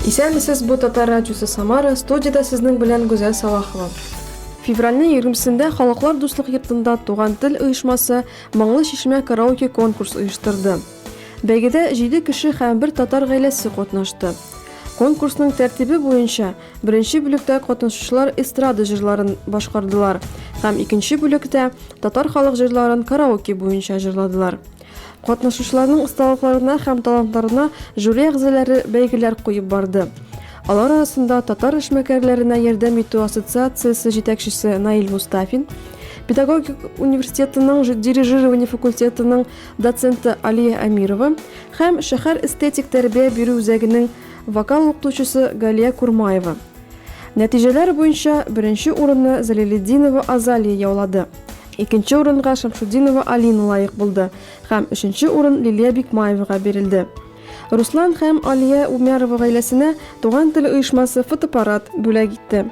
Исәнмесез, бу Татар радиосы Самара, студияда сезнең белән Гүзәл Салахова. Февральнең 20-сендә Халыклар дуслык йортында Туган тел оешмасы Моңлы Чишмә караоке конкурс оештырды. Бәйгедә 7 кеше һәм 1 татар гаиләсе катнашты. Конкурсның тәртибе буенча беренче бүлектә катнашучылар эстрада җырларын башкардылар һәм икенче бүлектә татар халык җырларын караоке буенча җырладылар. Катнашучыларның осталыкларына һәм талантларына жюри әгъзалары бәйгеләр куеп барды. Алар арасында Татар эшмәкәрләренә ярдәм итү ассоциациясе җитәкчесе Наил Мустафин, Педагогик университетының дирижирование факультетының доценты Алия Амирова һәм шәһәр эстетик тәрбия бирү үзәгенең вокал укытучысы Галия Курмаева. Нәтиҗәләр буенча беренче урынны Залилетдинова Азалия яулады. Икенче урынга Шамшудинова Алина лайык булды һәм өченче урын Лилия Бикмаевага бирелде. Руслан һәм Алия Умярова гаиләсенә Туган тел оешмасы фотоаппарат бүләк итте.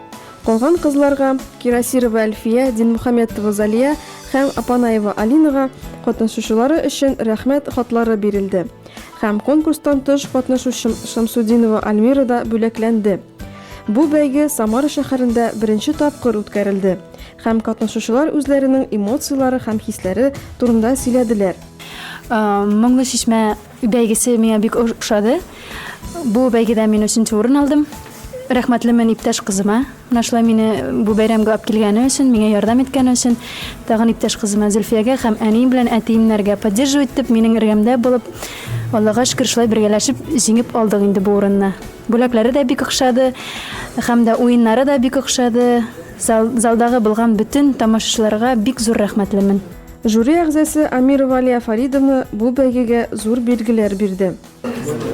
Калган кызларга Кирасирова Әлфия, Динмөхәммәтова Залия һәм Апанаева Алинага катнашучылары өчен рәхмәт хатлары бирелде. Һәм конкурстан тыш катнашучы Шамсудинова Альмира да бүләкләнде. Бу бәйге Самара шәһәрендә беренче тапкыр үткәрелде. Һәм катнашучылар үзләренең эмоциялары һәм хисләре турында сөйләделәр. Моңлы Чишмә бәйгесе миңа бик ошады. Бу бәйгедә мин 3нче урын алдым. Рәхмәтлемен иптәш кызыма. Нашла мине бу бәйрәмгә алып килгәне өчен, миңа ярдәм иткәне өчен, тагын иптәш кызыма Зөлфиягә һәм әнием белән әтиемнәргә поддерживать итеп, минең эргәмдә булып, Аллага шөкер, шулай бергәләшеп җиңеп алдык инде бу урынны. Бүләкләре дә бик охшады, һәм дә уеннары да бик охшады. Залдагы булган бүтән тамашачыларга бик зур рәхмәтлемен. Жюри әгъзасы Амирова Алия Фаридовна бу бәйгегә зур билгеләр бирде.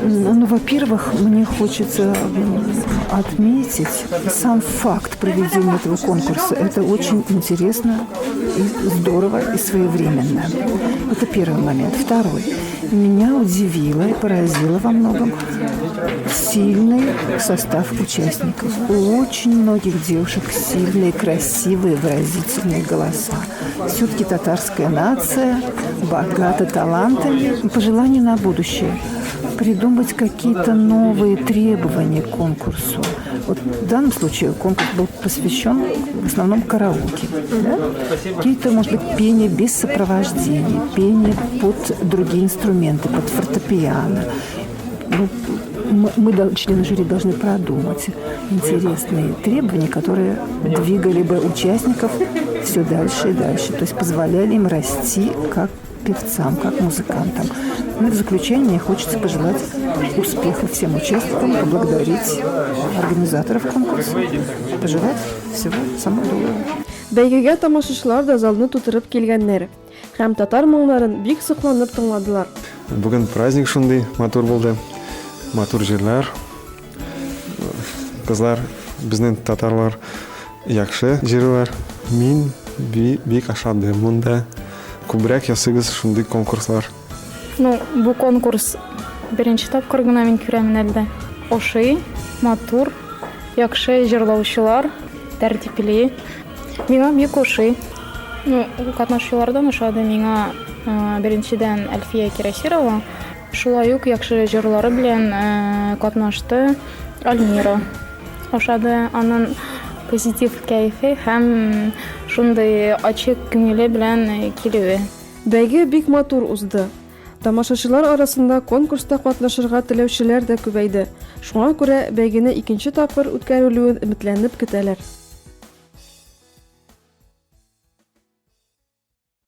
Ну, во-первых, мне хочется отметить сам факт проведения этого конкурса. Это очень интересно, и здорово и своевременно. Это первый момент. Второй. Меня удивило и поразило во многом сильный состав участников. У очень многих девушек сильные, красивые, выразительные голоса. Все-таки татарская нация богата талантами. Пожелание на будущее – придумать какие-то новые требования к конкурсу. Вот в данном случае конкурс был посвящен в основном караоке. Да? Какие-то, может быть, пение без сопровождения, пение под другие инструменты, под фортепиано. Мы, члены жюри, должны продумать интересные требования, которые двигали бы участников все дальше и дальше. То есть позволяли им расти как певцам, как музыкантам. Ну и в заключение мне хочется пожелать успехов всем участникам, поблагодарить организаторов конкурса, пожелать всего самого доброго. Бәйгегә тамашачылар да залны тутырып килгәннәр һәм татар моңнарын бик сокланып тыңладылар. Бүген праздник шундый матур булды. Матур җырлар. Кызлар, безнең татарлар яхшы җырлар. Мин бик ашадым монда. Күбрәк ясыгыз шундый конкурслар. Бу конкурс беренче тапкыр гына мин күрәм әлдә. Ошый, матур, яхшы җырлаучылар, тәртипле. Миңа бик ошый. Катнашучылардан ошады миңа беренчедән Әлфия Кирасирова. Шулай ук яхшы җырлары белән катнашты Альмира. Ошады аның позитив кайфы һәм шундый ачык күңеле белән килүе. Бәйге бик матур узды. Тамашачылар арасында конкурста катнашырга теләүчеләр дә күбәйде. Шуңа күрә бәйгене икенче тапкыр үткәрелүен өметләнеп көтәләр.